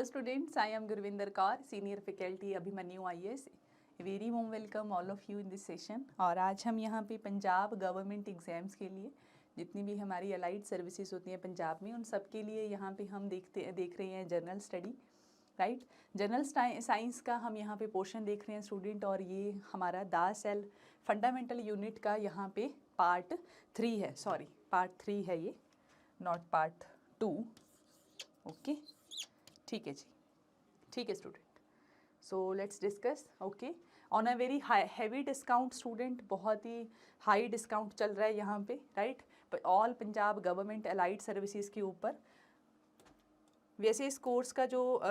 Hello students, I am Gurvinder Kaur, Senior Faculty Abhimanyu IAS. Very warm welcome all of you in this session. और आज हम यहाँ पे Punjab government exams के लिए जितनी भी हमारी अलाइड सर्विसेज होती हैं पंजाब में, उन सब के लिए यहाँ पे हम देख रहे हैं general study, right. General science का हम यहाँ पे पोर्शन देख रहे हैं स्टूडेंट, और ये हमारा दा सेल फंडामेंटल यूनिट का यहाँ पे पार्ट 3 है, सॉरी पार्ट 3 है ये, नॉट पार्ट 2। ओके, ठीक है जी, ठीक है student. So let's discuss. Okay, on a very heavy discount student, बहुत ही हाई डिस्काउंट चल रहा है यहाँ पे, right, all Punjab government allied services के ऊपर। वैसे इस कोर्स का जो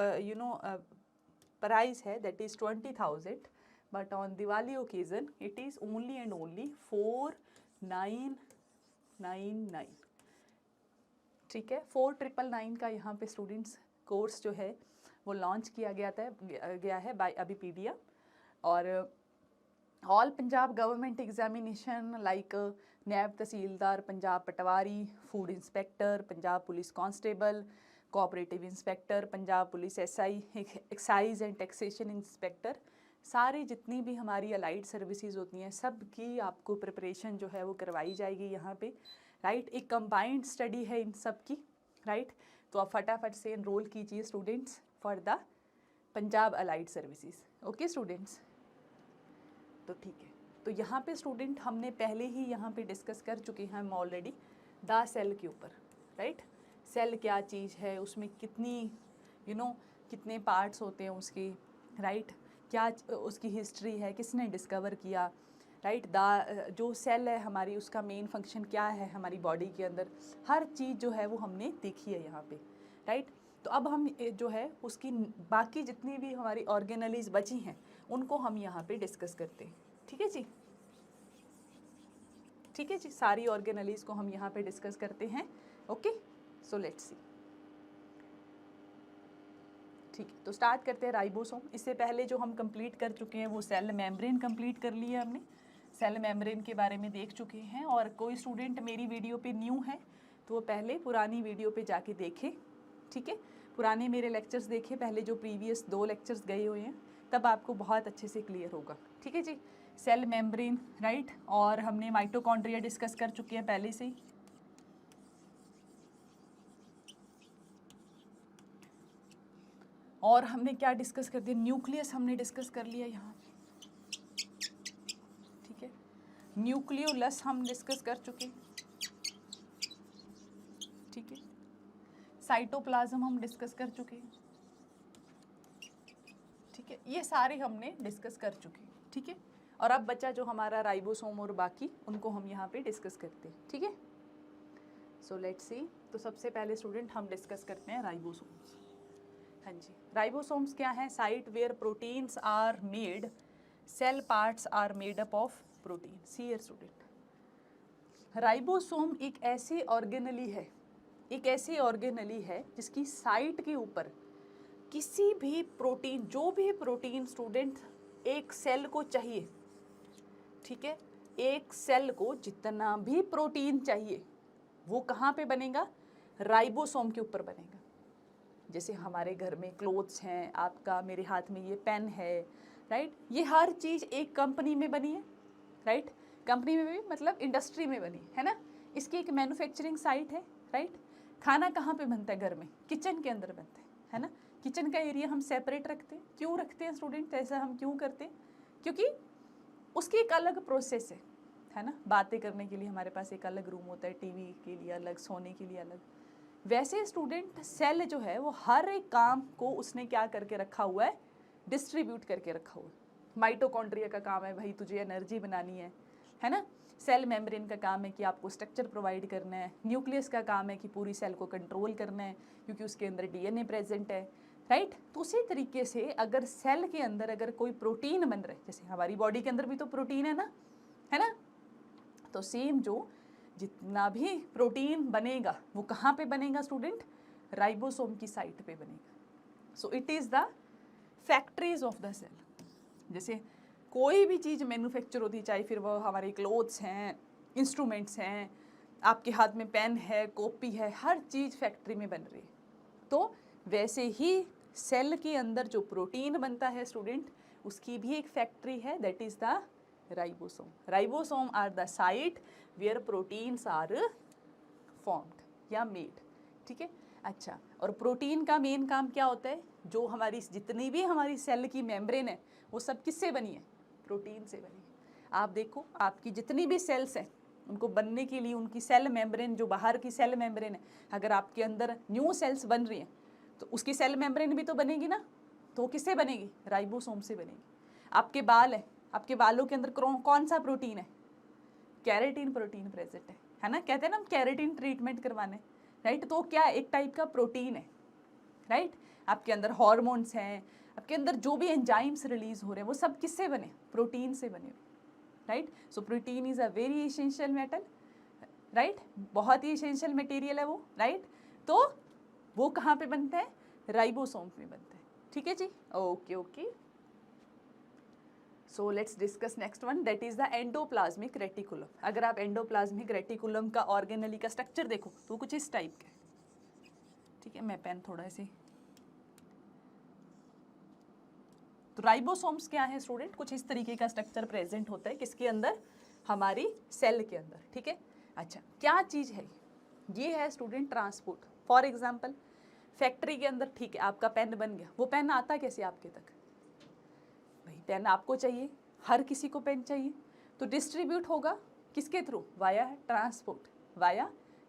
प्राइस है that is 20,000, but on Diwali occasion it is only and only 4,999। ठीक है, 4,999 का यहाँ पे स्टूडेंट्स कोर्स जो है वो लॉन्च किया गया है बाय अबीपीडिया। और all Punjab government examination like Naib Tehsildar, Punjab Patwari, food inspector, Punjab police constable, cooperative inspector, Punjab police SI, excise and taxation inspector, सारी जितनी भी हमारी अलाइड सर्विसेज होती हैं सब की आपको प्रिपरेशन जो है वो करवाई जाएगी यहाँ पे, राइट। एक कंबाइंड स्टडी है इन सब की, राइट। तो आप फटाफट से एनरोल कीजिए students for the Punjab allied services. Okay students, तो ठीक है। तो यहाँ पे स्टूडेंट हमने पहले ही यहाँ पे डिस्कस कर चुके हैं हम ऑलरेडी द सेल के ऊपर, राइट। सेल क्या चीज़ है, उसमें कितनी कितने पार्ट्स होते हैं उसके, राइट, क्या उसकी हिस्ट्री है, किसने डिस्कवर किया, राइट। जो सेल है हमारी उसका मेन फंक्शन क्या है हमारी बॉडी के अंदर, हर चीज़ जो है वो हमने देखी है यहाँ पे, राइट। तो अब हम जो है उसकी बाकी जितनी भी हमारी ऑर्गेनलीज बची हैं उनको हम यहाँ पे डिस्कस करते हैं, ठीक है जी, ठीक है जी। सारी ऑर्गेनलीज को हम यहाँ पे डिस्कस करते हैं। Okay, so let's see. ठीक है, तो स्टार्ट करते हैं राइबोसोम। इससे पहले जो हम कंप्लीट कर चुके हैं वो सेल मेम्ब्रेन कंप्लीट कर ली है हमने, सेल मेम्ब्रेन के बारे में देख चुके हैं। और कोई स्टूडेंट मेरी वीडियो पे न्यू है तो वो पहले पुरानी वीडियो पे जाके देखे, ठीक है, पुराने मेरे लेक्चर्स देखे, पहले जो प्रीवियस 2 लेक्चर्स गए हुए हैं, तब आपको बहुत अच्छे से क्लियर होगा, ठीक है जी। सेल मेम्ब्रेन, राइट, और हमने माइटोकॉन्ड्रिया डिस्कस कर चुके हैं पहले से ही। और हमने क्या डिस्कस कर दिया, न्यूक्लियस हमने डिस्कस कर लिया यहाँ, ठीक है। न्यूक्लियोलस हम डिस्कस कर चुके, ठीक है। साइटोप्लाज्म हम डिस्कस कर चुके, ठीक है। ये सारे हमने डिस्कस कर चुके, ठीक है। और अब बचा जो हमारा राइबोसोम और बाकी, उनको हम यहाँ पे डिस्कस करते हैं, ठीक है। So let's see. तो सबसे पहले स्टूडेंट हम डिस्कस करते हैं राइबोसोम्स। हाँ जी, राइबोसोम्स क्या है, site where proteins are made, cell parts are made up of protein. See here student, ribosome एक ऐसी ऑर्गेनली है, एक ऐसी ऑर्गेनली है जिसकी साइट के ऊपर किसी भी प्रोटीन, जो भी प्रोटीन स्टूडेंट एक सेल को चाहिए, ठीक है, एक सेल को जितना भी प्रोटीन चाहिए वो कहाँ पे बनेगा, राइबोसोम के ऊपर बनेगा। जैसे हमारे घर में क्लोथ्स हैं, आपका मेरे हाथ में ये पेन है, राइट, ये हर चीज़ एक कंपनी में बनी है, राइट, कंपनी में भी मतलब इंडस्ट्री में बनी है ना, इसकी एक मैन्युफैक्चरिंग साइट है, राइट। खाना कहाँ पे बनता है, घर में किचन के अंदर बनता है ना। किचन का एरिया हम सेपरेट रखते हैं, क्यों रखते हैं स्टूडेंट, ऐसा हम क्यों करते हैं, क्योंकि उसकी एक अलग प्रोसेस है ना। बातें करने के लिए हमारे पास एक अलग रूम होता है, टीवी के लिए अलग, सोने के लिए अलग। वैसे स्टूडेंट सेल जो है वो हर एक काम को उसने क्या करके रखा हुआ है, डिस्ट्रीब्यूट करके रखा हुआ है। माइटोकॉन्ड्रिया का काम है भाई तुझे एनर्जी बनानी है ना। सेल मेम्ब्रेन का काम है कि आपको स्ट्रक्चर प्रोवाइड करना है। न्यूक्लियस का काम है कि पूरी सेल को कंट्रोल करना है क्योंकि उसके अंदर डीएनए प्रेजेंट है, राइट। तो उसी तरीके से अगर सेल के अंदर अगर कोई प्रोटीन बन रहा है, जैसे हमारी बॉडी के अंदर भी तो प्रोटीन है ना, तो सेम जो जितना भी प्रोटीन बनेगा वो कहाँ पे बनेगा स्टूडेंट, राइबोसोम की साइट पे बनेगा। So it is the factories of the cell. जैसे कोई भी चीज़ मैन्युफैक्चर होती है, चाहे फिर वो हमारे क्लोथ्स हैं, इंस्ट्रूमेंट्स हैं, आपके हाथ में पेन है, कॉपी है, हर चीज़ फैक्ट्री में बन रही है। तो वैसे ही सेल के अंदर जो प्रोटीन बनता है स्टूडेंट, उसकी भी एक फैक्ट्री है, that is the ribosome. Ribosome are the site where proteins are formed या मेड. ठीक है. अच्छा, और प्रोटीन का मेन काम क्या होता है? जो हमारी जितनी भी हमारी सेल की मेम्ब्रेन है वो सब किससे बनी है? प्रोटीन से बनी है. आप देखो, आपकी जितनी भी सेल्स हैं उनको बनने के लिए उनकी सेल मेम्ब्रेन, जो बाहर की सेल मेम्ब्रेन है, अगर आपके अंदर न्यू सेल्स बन रही हैं तो उसकी सेल मेम्ब्रेन भी तो बनेगी ना. तो किससे बनेगी? राइबोसोम से बनेगी. आपके बाल है, आपके बालों के अंदर कौन सा प्रोटीन है? कैरेटिन प्रोटीन प्रेजेंट है ना. कहते हैं ना हम कैरेटिन ट्रीटमेंट करवाने, राइट. तो क्या एक टाइप का प्रोटीन है, राइट. आपके अंदर हॉर्मोन्स हैं, आपके अंदर जो भी एंजाइम्स रिलीज हो रहे हैं वो सब किससे बने? प्रोटीन से बने, right. So protein is a very essential metal, right. बहुत ही एसेंशियल मटेरियल है वो, राइट. तो वो कहाँ पे बनते हैं? राइबोसोम में बनते हैं. ठीक है जी. Okay okay. So let's discuss next one, that is the endoplasmic reticulum. अगर आप एंडोप्लाज्मिक रेटिकुलम का ऑर्गेनेली का स्ट्रक्चर देखो तो कुछ इस टाइप का है. ठीक है, मैं पेन थोड़ा ऐसे. तो राइबोसोम्स क्या है स्टूडेंट? कुछ इस तरीके का स्ट्रक्चर प्रेजेंट होता है किसके अंदर? हमारी सेल के अंदर. ठीक है. अच्छा, क्या चीज़ है ये? है student transport. For example factory के अंदर, ठीक है, आपका पेन बन गया, वो पेन आता कैसे आपके तक? भाई पेन आपको चाहिए, हर किसी को पेन चाहिए, तो डिस्ट्रीब्यूट होगा किसके through? Via transport. Via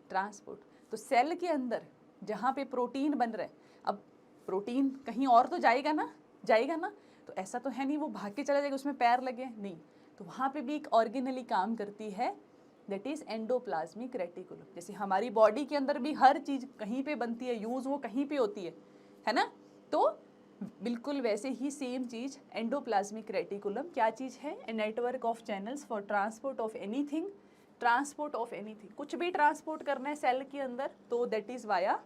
transport. तो सेल के अंदर जहाँ पे प्रोटीन बन रहा है, अब प्रोटीन कहीं और तो जाएगा ना, जाएगा ना. तो ऐसा तो है नहीं वो भाग के चला जाएगा, उसमें पैर लगे नहीं. तो वहाँ पे भी एक ऑर्गेनली काम करती है, दैट इज एंडोप्लाज्मिक रेटिकुलम. जैसे हमारी बॉडी के अंदर भी हर चीज़ कहीं पे बनती है, यूज़ वो कहीं पे होती है ना. तो बिल्कुल वैसे ही सेम चीज़ एंडोप्लाज्मिक रेटिकुलम क्या चीज़ है? A network of channels for transport of anything. Transport of anything, कुछ भी ट्रांसपोर्ट करना है सेल के अंदर तो that is via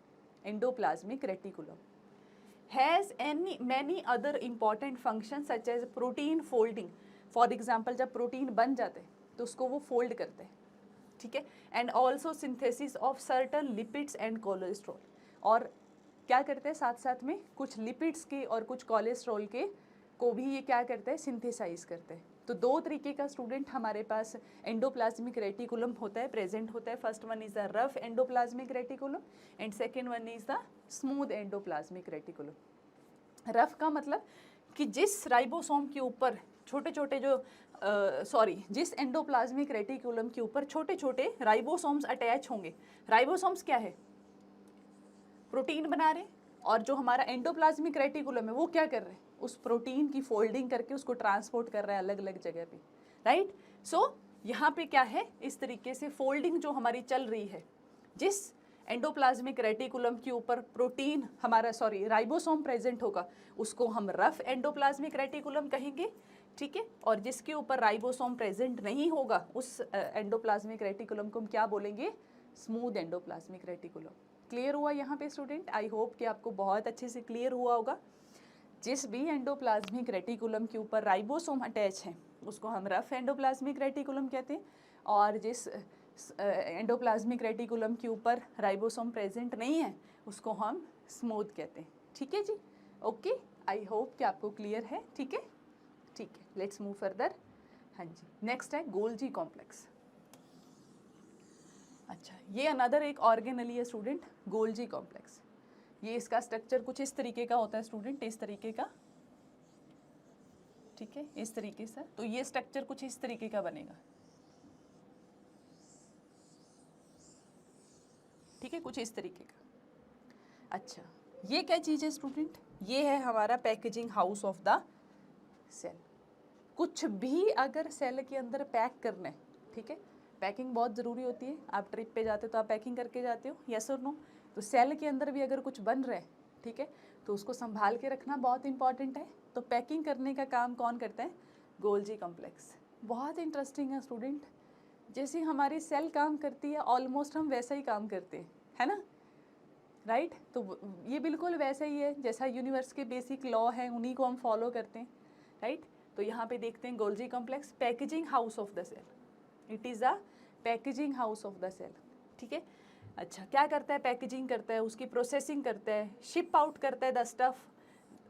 endoplasmic reticulum. Has any many other important function such as protein folding. For example जब प्रोटीन बन जाते हैं तो उसको वो फोल्ड करते हैं. ठीक है. And also synthesis of certain lipids and cholesterol. और क्या करते हैं साथ साथ में कुछ लिपिड्स के और कुछ कोलेस्ट्रॉल के को भी ये क्या करते हैं? सिंथेसाइज करते हैं. तो दो तरीके का स्टूडेंट हमारे पास एंडोप्लाज्मिक रेटिकुलम होता है, प्रेजेंट होता है. First one is the rough endoplasmic reticulum and second one is the smooth endoplasmic reticulum. Rough का मतलब कि जिस राइबोसोम के ऊपर छोटे छोटे जो जिस एंडोप्लाज्मिक रेटिकुलम के ऊपर छोटे छोटे राइबोसोम्स अटैच होंगे. राइबोसोम्स क्या है? प्रोटीन बना रहे, और जो हमारा एंडोप्लाज्मिक रेटिकुलम है वो क्या कर रहे हैं? उस प्रोटीन की फोल्डिंग करके उसको ट्रांसपोर्ट कर रहा है अलग अलग जगह पे, राइट. सो यहाँ पे क्या है? इस तरीके से फोल्डिंग जो हमारी चल रही है, जिस एंडोप्लाज्मिक रेटिकुलम के ऊपर प्रोटीन हमारा राइबोसोम प्रेजेंट होगा उसको हम रफ एंडोप्लाज्मिक रेटिकुलम कहेंगे. ठीक है. और जिसके ऊपर राइबोसोम प्रेजेंट नहीं होगा उस एंडोप्लाज्मिक रेटिकुलम को हम क्या बोलेंगे? Smooth endoplasmic reticulum. क्लियर हुआ यहाँ पे स्टूडेंट? आई होप कि आपको बहुत अच्छे से क्लियर हुआ होगा. जिस भी एंडोप्लाज्मिक रेटिकुलम के ऊपर राइबोसोम अटैच है उसको हम रफ एंडोप्लाज्मिक रेटिकुलम कहते हैं, और जिस एंडोप्लाज्मिक रेटिकुलम के ऊपर राइबोसोम प्रेजेंट नहीं है उसको हम स्मूथ कहते हैं. ठीक है जी. ओके, आई होप कि आपको क्लियर है. ठीक है, ठीक है. Let's move further. हाँ जी, नेक्स्ट है गोल्जी कॉम्प्लेक्स. अच्छा, ये अनदर एक ऑर्गेनली है स्टूडेंट, गोल्जी कॉम्प्लेक्स. ये इसका स्ट्रक्चर कुछ इस तरीके का होता है स्टूडेंट, इस तरीके का. ठीक है, इस तरीके से. तो ये स्ट्रक्चर कुछ इस तरीके का बनेगा. ठीक है, कुछ इस तरीके का. अच्छा, ये क्या चीज़ है स्टूडेंट? ये है हमारा packaging house of the cell. कुछ भी अगर सेल के अंदर पैक करना है, ठीक है, पैकिंग बहुत ज़रूरी होती है. आप ट्रिप पे जाते हो तो आप पैकिंग करके जाते हो, यस और नो. तो सेल के अंदर भी अगर कुछ बन रहा है, ठीक है, तो उसको संभाल के रखना बहुत इंपॉर्टेंट है. तो पैकिंग करने का काम कौन करता है? Golgi complex. बहुत इंटरेस्टिंग है स्टूडेंट. जैसे हमारी सेल काम करती है ऑलमोस्ट हम वैसा ही काम करते हैं, है ना, राइट. तो ये बिल्कुल वैसा ही है जैसा यूनिवर्स के बेसिक लॉ हैं, उन्हीं को हम फॉलो करते हैं, राइट. तो यहाँ पे देखते हैं Golgi complex, packaging house of the cell. It is a packaging house of the cell. ठीक है. अच्छा, क्या करता है? पैकेजिंग करता है, उसकी प्रोसेसिंग करता है, शिप आउट करता है the stuff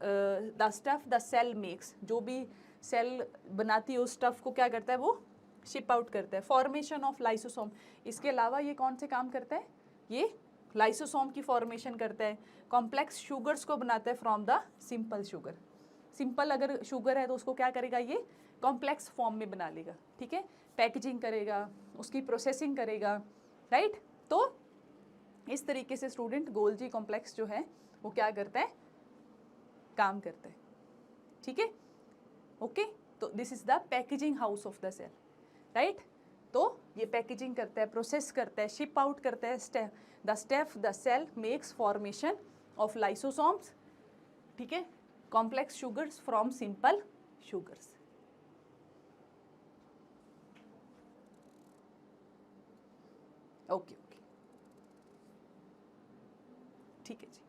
the stuff the cell makes, जो भी सेल बनाती है उस स्टफ को क्या करता है वो शिप आउट करता है। फॉर्मेशन ऑफ लाइसोसोम, इसके अलावा ये कौन से काम करता है, ये लाइसोसोम की फॉर्मेशन करता है। कॉम्प्लेक्स शुगर्स को बनाता है from the simple sugar. Simple अगर शुगर है तो उसको क्या करेगा, ये कॉम्प्लेक्स फॉर्म में बना लेगा, ठीक है। पैकेजिंग करेगा, उसकी प्रोसेसिंग करेगा, राइट। तो इस तरीके से स्टूडेंट गोल्जी कॉम्प्लेक्स जो है वो क्या करता है, काम करता है, ठीक है, ओके। तो this is the packaging house of the cell, right. तो ये पैकेजिंग करता है, प्रोसेस करता है, शिप आउट करता है। The step the cell makes formation of lysosomes, ठीक है, complex sugars from simple sugars. Okay okay, ठीक है जी।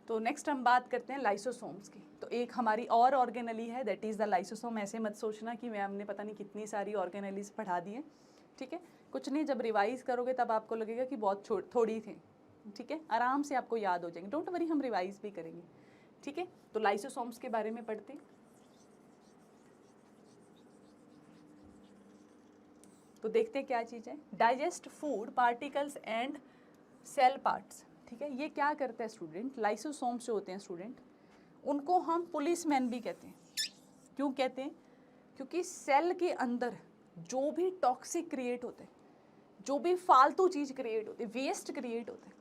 तो नेक्स्ट हम बात करते हैं लाइसोसोम्स की। तो एक हमारी और ऑर्गेनली है, दैट इज़ द लाइसोसोम। ऐसे मत सोचना कि मैम ने पता नहीं कितनी सारी ऑर्गेनलीज पढ़ा दी हैं, ठीक है। कुछ नहीं, जब रिवाइज करोगे तब आपको लगेगा कि बहुत थोड़ी थी, ठीक है, आराम से आपको याद हो जाएंगे। डोंट वरी, हम रिवाइज भी करेंगे, ठीक है। तो लाइसोसोम्स के बारे में पढ़ते हैं। तो देखते हैं क्या चीज़ है। Digest food particles and cell parts, ठीक है। ये क्या करता है स्टूडेंट, लाइसोसोम्स जो होते हैं स्टूडेंट, उनको हम पुलिसमैन भी कहते हैं। क्यों कहते हैं, क्योंकि सेल के अंदर जो भी टॉक्सिक क्रिएट होते हैं, जो भी फालतू चीज़ क्रिएट होती है, वेस्ट क्रिएट होता है,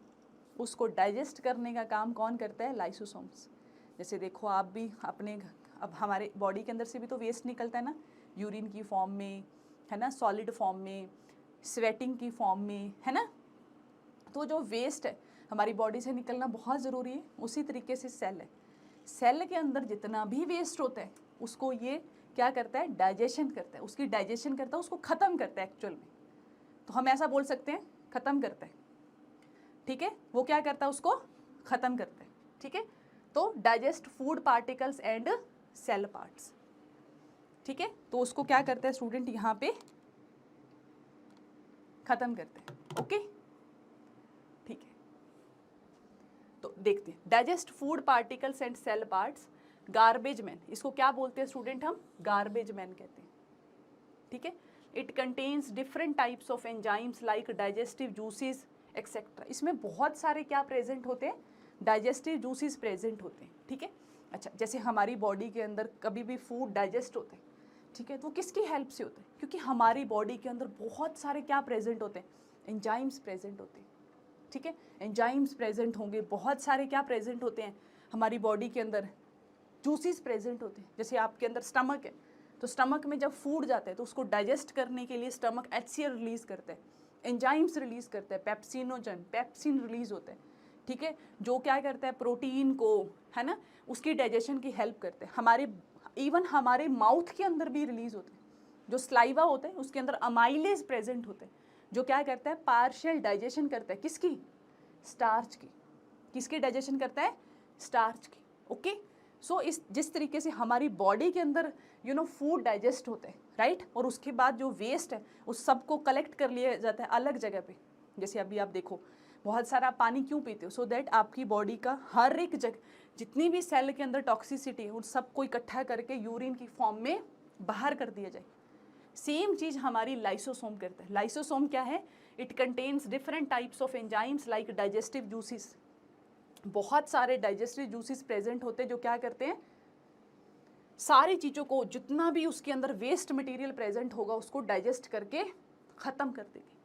उसको डाइजेस्ट करने का काम कौन करता है, लाइसोसोम्स। जैसे देखो आप भी अपने, अब हमारे बॉडी के अंदर से भी तो वेस्ट निकलता है ना, यूरिन की फॉर्म में, है ना, सॉलिड फॉर्म में, स्वेटिंग की फॉर्म में, है ना। तो जो वेस्ट है हमारी बॉडी से निकलना बहुत ज़रूरी है। उसी तरीके से सेल है, सेल के अंदर जितना भी वेस्ट होता है उसको ये क्या करता है, डाइजेशन करता है, उसकी डाइजेशन करता है, उसको ख़त्म करता है एक्चुअल में। तो हम ऐसा बोल सकते हैं, ख़त्म करता है, ठीक है। वो क्या करता है, उसको ख़त्म करता है, ठीक है। तो digest food particles and cell parts, ठीक है। तो उसको क्या करता है स्टूडेंट, यहाँ पे ख़त्म करते हैं, ओके, ठीक है। तो देखते हैं, digest food particles and cell parts. Garbage man, इसको क्या बोलते हैं स्टूडेंट, हम गार्बेज मैन कहते हैं, ठीक है। It contains different types of enzymes like digestive juices etcetera. इसमें बहुत सारे क्या प्रेजेंट होते हैं, डाइजेस्टिव जूसेस प्रेजेंट होते हैं, ठीक है। अच्छा, जैसे हमारी बॉडी के अंदर कभी भी फूड डाइजेस्ट होते हैं, ठीक है, तो किसकी हेल्प से होते हैं, क्योंकि हमारी बॉडी के अंदर बहुत सारे क्या प्रेजेंट होते हैं, एंजाइम्स प्रेजेंट होते हैं, ठीक है। एंजाइम्स प्रेजेंट होंगे, बहुत सारे क्या प्रेजेंट होते हैं हमारी बॉडी के अंदर, जूसेस प्रेजेंट होते हैं। जैसे आपके अंदर स्टमक है, तो स्टमक में जब फूड जाता है तो उसको डाइजेस्ट करने के लिए स्टमक HCl रिलीज करता है, एंजाइम्स रिलीज करता है, पेप्सिनोजन, पेप्सिन रिलीज होता है, ठीक है, जो क्या करता है, प्रोटीन को, है ना, उसकी डाइजेशन की हेल्प करते हैं। हमारे इवन हमारे माउथ के अंदर भी रिलीज होते हैं, जो स्लाइवा होता है उसके अंदर अमाइलेज प्रेजेंट होते हैं, जो क्या करता है, पार्शियल डाइजेशन करता है, किसकी, स्टार्च की। किसकी डाइजेशन करता है, स्टार्च की, ओके। सो इस जिस तरीके से हमारी बॉडी के अंदर फूड डाइजेस्ट होते हैं, राइट, और उसके बाद जो वेस्ट है उस सबको कलेक्ट कर लिया जाता है अलग जगह पे। जैसे अभी आप देखो, बहुत सारा पानी क्यों पीते हो, सो दैट आपकी बॉडी का हर एक जगह जितनी भी सेल के अंदर टॉक्सिसिटी है उन सबको इकट्ठा करके यूरिन की फॉर्म में बाहर कर दिया जाए। सेम चीज़ हमारी लाइसोसोम करता है। लाइसोसोम क्या है, it contains different types of enzymes like digestive juices. बहुत सारे डाइजेस्टिव जूसेस प्रेजेंट होते हैं जो क्या करते हैं, सारी चीज़ों को, जितना भी उसके अंदर वेस्ट मटेरियल प्रेजेंट होगा उसको डाइजेस्ट करके ख़त्म कर देगी।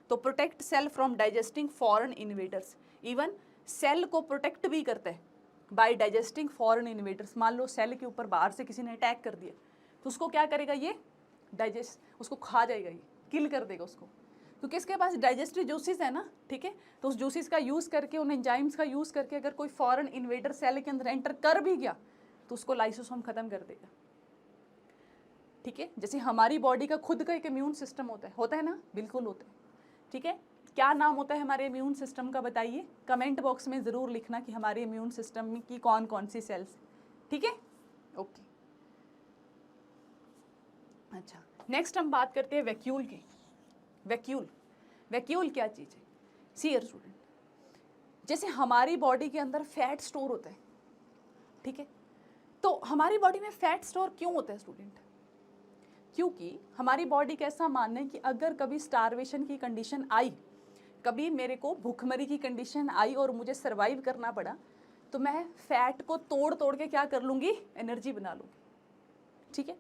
तो protect cell from digesting foreign invaders. Even cell को प्रोटेक्ट भी करता है बाय डाइजेस्टिंग फॉरेन इन्वेडर्स। मान लो सेल के ऊपर बाहर से किसी ने अटैक कर दिया तो उसको क्या करेगा, ये डाइजेस्ट, उसको खा जाएगा, ये किल कर देगा उसको, क्योंकि इसके पास डाइजेस्टिव जूसेस है ना, ठीक है। तो उस जूसेस का यूज़ करके, उन एंजाइम्स का यूज़ करके अगर कोई फॉरेन इन्वेडर सेल के अंदर एंटर कर भी गया तो उसको लाइसोसोम ख़त्म कर देगा, ठीक है। जैसे हमारी बॉडी का खुद का एक इम्यून सिस्टम होता है ना, बिल्कुल होता है, ठीक है। क्या नाम होता है हमारे इम्यून सिस्टम का, बताइए, कमेंट बॉक्स में ज़रूर लिखना कि हमारे इम्यून सिस्टम में की कौन कौन सी सेल्स, ठीक है, ओके। अच्छा, नेक्स्ट हम बात करते हैं वैक्यूल की। वैक्यूल क्या चीज़ है, सी हियर स्टूडेंट, जैसे हमारी बॉडी के अंदर फैट स्टोर होता है, ठीक है। तो हमारी बॉडी में फैट स्टोर क्यों होता है स्टूडेंट? क्योंकि हमारी बॉडी का ऐसा मानना है कि अगर कभी स्टारवेशन की कंडीशन आई, कभी मेरे को भूखमरी की कंडीशन आई और मुझे सरवाइव करना पड़ा, तो मैं फैट को तोड़ तोड़ के क्या कर लूँगी, एनर्जी बना लूँगी, ठीक है।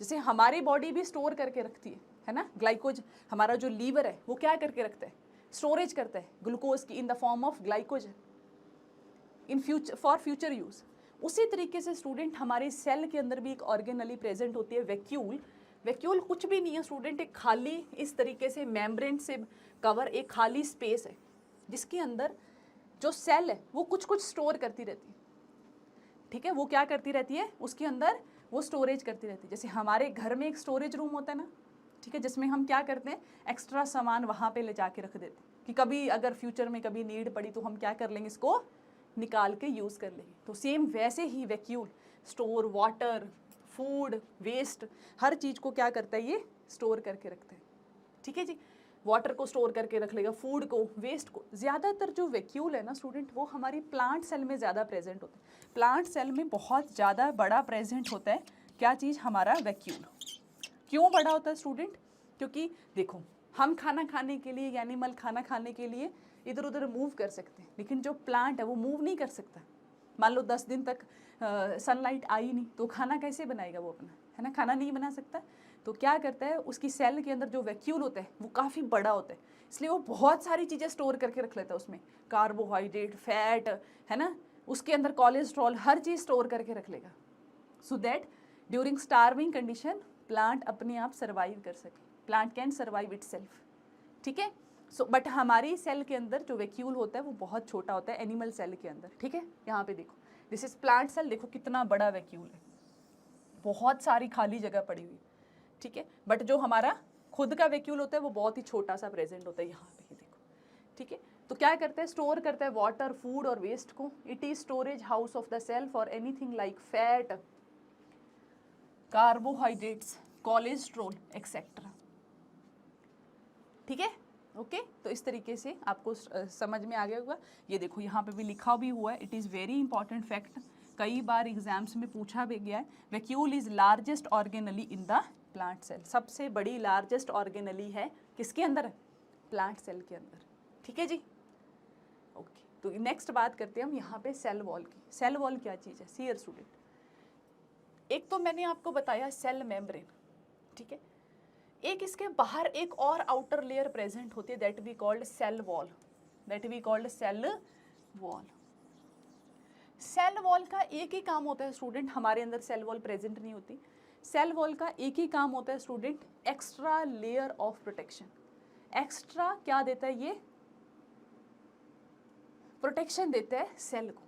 जैसे हमारी बॉडी भी स्टोर करके रखती है ना, ग्लाइकोज, हमारा जो लीवर है वो क्या करके रखता है, स्टोरेज करता है ग्लूकोज की in the form of glycogen in future for future use. उसी तरीके से स्टूडेंट हमारे सेल के अंदर भी एक ऑर्गेनली प्रेजेंट होती है, वैक्यूल। वैक्यूल कुछ भी नहीं है स्टूडेंट, एक खाली इस तरीके से मेम्ब्रेन से कवर एक खाली स्पेस है जिसके अंदर जो सेल है वो कुछ कुछ स्टोर करती रहती है, ठीक है। वो क्या करती रहती है, उसके अंदर वो स्टोरेज करती रहती है। जैसे हमारे घर में एक स्टोरेज रूम होता है ना, ठीक है, जिसमें हम क्या करते हैं, एक्स्ट्रा सामान वहाँ पे ले जाके रख देते हैं कि कभी अगर फ्यूचर में कभी नीड पड़ी तो हम क्या कर लेंगे, इसको निकाल के यूज़ कर लेंगे। तो सेम वैसे ही vacuole store water, food, waste, हर चीज़ को क्या करता है, ये स्टोर करके रखता है, ठीक है जी। वाटर को स्टोर करके रख लेगा, फूड को, वेस्ट को। ज़्यादातर जो वैक्यूल है ना स्टूडेंट, वो हमारी प्लांट सेल में ज़्यादा प्रेजेंट होता है। प्लांट सेल में बहुत ज़्यादा बड़ा प्रेजेंट होता है क्या चीज़, हमारा वैक्यूल। क्यों बड़ा होता है स्टूडेंट? क्योंकि देखो, हम खाना खाने के लिए, एनिमल खाना खाने के लिए इधर उधर मूव कर सकते हैं, लेकिन जो प्लांट है वो मूव नहीं कर सकता। मान लो 10 दिन तक सनलाइट आई नहीं तो खाना कैसे बनाएगा वो अपना, है ना, खाना नहीं बना सकता। तो क्या करता है, उसकी सेल के अंदर जो वैक्यूल होता है वो काफ़ी बड़ा होता है, इसलिए वो बहुत सारी चीज़ें स्टोर करके रख लेता है उसमें, कार्बोहाइड्रेट, फैट, है ना, उसके अंदर कोलेस्ट्रॉल, हर चीज़ स्टोर करके रख लेगा, so that during starving condition plant अपने आप सर्वाइव कर सके, प्लांट कैन सर्वाइव इटसेल्फ, ठीक है। सो बट हमारी सेल के अंदर जो वैक्यूल होता है वो बहुत छोटा होता है एनिमल सेल के अंदर, ठीक है। यहाँ पे देखो, दिस इज प्लांट सेल, देखो कितना बड़ा वैक्यूल है, बहुत सारी खाली जगह पड़ी हुई, ठीक है। बट जो हमारा खुद का वैक्यूल होता है वो बहुत ही छोटा सा प्रेजेंट होता है, यहाँ पे ही देखो, ठीक है। तो क्या करता है, स्टोर करता है वाटर, फूड और वेस्ट को। It is storage house of the cell for anything like fat, carbohydrates, cholesterol etcetera, ठीक है, ओके। तो इस तरीके से आपको समझ में आ गया होगा। ये देखो यहाँ पे भी लिखा भी हुआ है, it is very important fact, कई बार एग्जाम्स में पूछा भी गया है। Vacuole is largest organelle in the plant cell, सबसे बड़ी लार्जेस्ट ऑर्गेनली है किसके अंदर, प्लांट सेल के अंदर, ठीक है जी, ओके। तो नेक्स्ट बात करते हैं हम यहाँ पे सेल वॉल की। सेल वॉल क्या चीज़ है, सीयर स्टूडेंट, एक तो मैंने आपको बताया सेल मेम्ब्रेन, ठीक है, एक इसके बाहर एक और आउटर लेयर प्रेजेंट होती है, that we called cell wall, that we called cell wall. Cell wall का एक ही काम होता है स्टूडेंट, हमारे अंदर सेल वॉल प्रेजेंट नहीं होती, सेल वॉल का एक ही काम होता है student, extra layer of protection. Extra क्या देता है, ये प्रोटेक्शन देता है सेल को,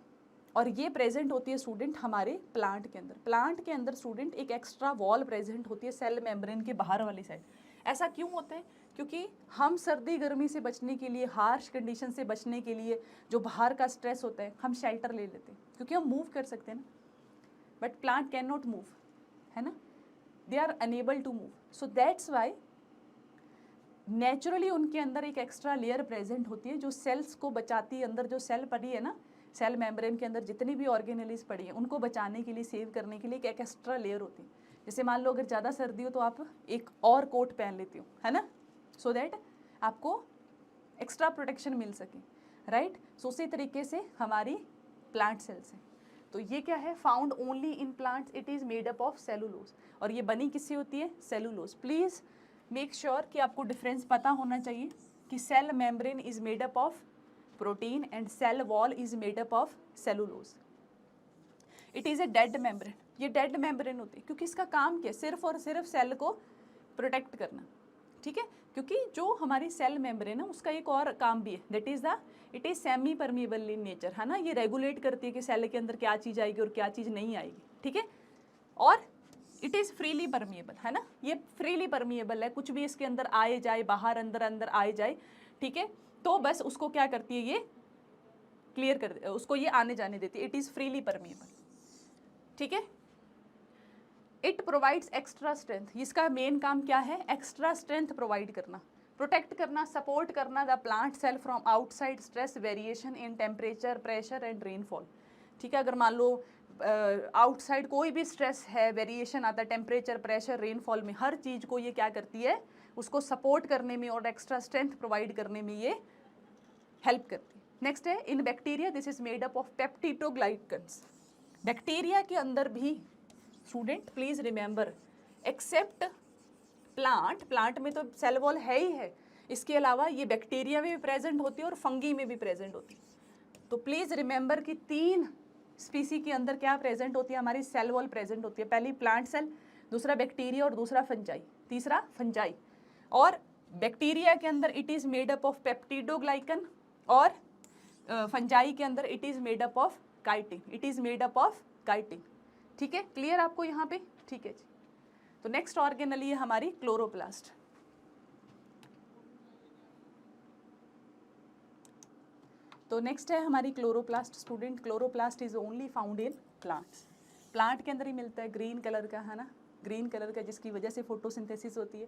और ये प्रेजेंट होती है स्टूडेंट हमारे प्लांट के अंदर। प्लांट के अंदर स्टूडेंट एक एक्स्ट्रा वॉल प्रेजेंट होती है सेल मेम्ब्रेन के बाहर वाली साइड। ऐसा क्यों होता है, क्योंकि हम सर्दी गर्मी से बचने के लिए, हार्श कंडीशन से बचने के लिए, जो बाहर का स्ट्रेस होता है, हम शेल्टर ले लेते हैं क्योंकि हम मूव कर सकते हैं ना, but plant can not move, है ना, they are unable to move, so that's why naturally उनके अंदर एक एक्स्ट्रा लेयर प्रेजेंट होती है जो सेल्स को बचाती है। अंदर जो सेल पड़ी है ना, सेल मेम्ब्रेन के अंदर जितनी भी ऑर्गेनेलिज पड़ी है उनको बचाने के लिए, सेव करने के लिए एक एक्स्ट्रा लेयर होती है। जैसे मान लो अगर ज़्यादा सर्दी हो तो आप एक और कोट पहन लेते हो, है ना, सो दैट आपको एक्स्ट्रा प्रोटेक्शन मिल सके, राइट। सो उसी तरीके से हमारी प्लांट सेल्स हैं, तो ये क्या है, found only in plants, it is made up of cellulose, और ये बनी किससे होती है, सेलुलोज। प्लीज़ मेक श्योर कि आपको डिफरेंस पता होना चाहिए कि cell membrane is made up of protein and cell wall is made up of cellulose. It is a dead membrane, ये डेड मेम्ब्रेन होती है क्योंकि इसका काम क्या है, सिर्फ और सिर्फ सेल को प्रोटेक्ट करना, ठीक है। क्योंकि जो हमारी सेल मेम्ब्रेन है उसका एक और काम भी है, that is the it is semi permeable in nature, है ना, ये रेगुलेट करती है कि सेल के अंदर क्या चीज़ आएगी और क्या चीज़ नहीं आएगी, ठीक है। और इट इज़ फ्रीली परमिएबल, है ना, ये फ्रीली परमिएबल है, कुछ भी इसके अंदर आए जाए, बाहर अंदर अंदर आए जाए, ठीक है, तो बस उसको क्या करती है, ये क्लियर कर, उसको ये आने जाने देती है, इट इज़ फ्रीली परमिएबल, ठीक है। इट प्रोवाइड्स एक्स्ट्रा स्ट्रेंथ, इसका मेन काम क्या है, एक्स्ट्रा स्ट्रेंथ प्रोवाइड करना, प्रोटेक्ट करना, सपोर्ट करना the plant cell from outside stress variation in temperature, pressure and rainfall, ठीक है। अगर मान लो आउटसाइड कोई भी स्ट्रेस है, वेरिएशन आता है टेम्परेचर, प्रेशर, रेनफॉल में, हर चीज़ को ये क्या करती है, उसको सपोर्ट करने में और एक्स्ट्रा स्ट्रेंथ प्रोवाइड करने में ये हेल्प करती है। नेक्स्ट है in bacteria this is made up of peptidoglycans. Bacteria के अंदर भी student please remember except plant में तो सेल वॉल है ही है, इसके अलावा ये बैक्टीरिया में भी प्रेजेंट होती है और फंगी में भी प्रेजेंट होती है। तो प्लीज रिमेंबर कि 3 स्पीसी के अंदर क्या प्रेजेंट होती है, हमारी सेल वॉल प्रेजेंट होती है। पहली प्लांट सेल, दूसरा बैक्टीरिया और दूसरा फंजाई, तीसरा फंजाई। और बैक्टीरिया के अंदर it is made up of peptidoglycan और फंजाई के अंदर it is made up of chitin, it is made up of chitin. ठीक है, क्लियर आपको यहाँ पे? ठीक है जी। तो नेक्स्ट ऑर्गेनली है हमारी क्लोरोप्लास्ट। तो नेक्स्ट है हमारी chloroplast student. Chloroplast is only found in plants, plant के अंदर ही मिलता है, ग्रीन कलर का है ना, ग्रीन कलर का, जिसकी वजह से फोटोसिंथेसिस होती है,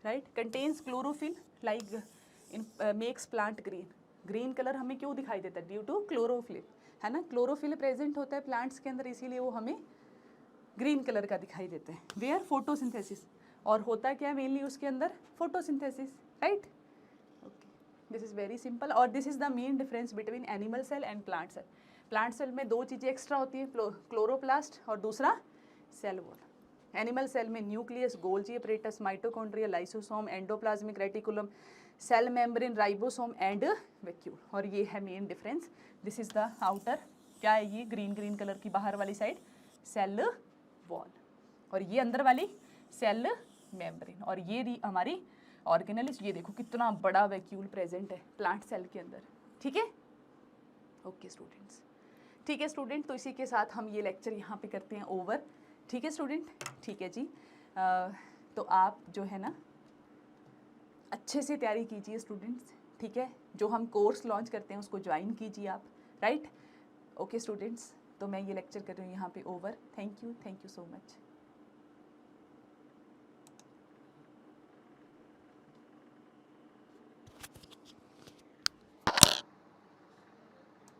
right. Contains chlorophyll like in makes plant green. Green colour हमें क्यों दिखाई देता है? ड्यू टू क्लोरोफिल, है ना, क्लोरोफिल प्रेजेंट होता है प्लांट्स के अंदर, इसीलिए वो हमें ग्रीन कलर का दिखाई देता है। वेयर फोटोसिंथेसिस, और होता क्या मेनली उसके अंदर? Photosynthesis, right. This is very simple और this is the main difference between animal cell and plant cell. Plant cell में 2 चीज़ें एक्स्ट्रा होती हैं, क्लोरोप्लास्ट और दूसरा सेल वॉल। एनिमल सेल में nucleus, Golgi apparatus, mitochondria, lysosome, endoplasmic reticulum, cell membrane, ribosome and vacuole. और ये है main difference. This is the outer, क्या है ये ग्रीन कलर की बाहर वाली साइड सेल वॉल, और ये अंदर वाली सेल मेम्ब्रेन, और ये हमारी ऑर्गेनलिस। ये देखो कितना बड़ा वैक्यूल प्रेजेंट है प्लांट सेल के अंदर। ठीक है, ओके स्टूडेंट्स। ठीक है स्टूडेंट, तो इसी के साथ हम ये लेक्चर यहाँ पे करते हैं ओवर। ठीक है स्टूडेंट, ठीक है जी। तो आप जो है ना अच्छे से तैयारी कीजिए स्टूडेंट्स, ठीक है। जो हम कोर्स लॉन्च करते हैं उसको ज्वाइन कीजिए आप, राइट। ओके स्टूडेंट्स, तो मैं ये लेक्चर कर रही हूँ यहाँ पे over. Thank you so much.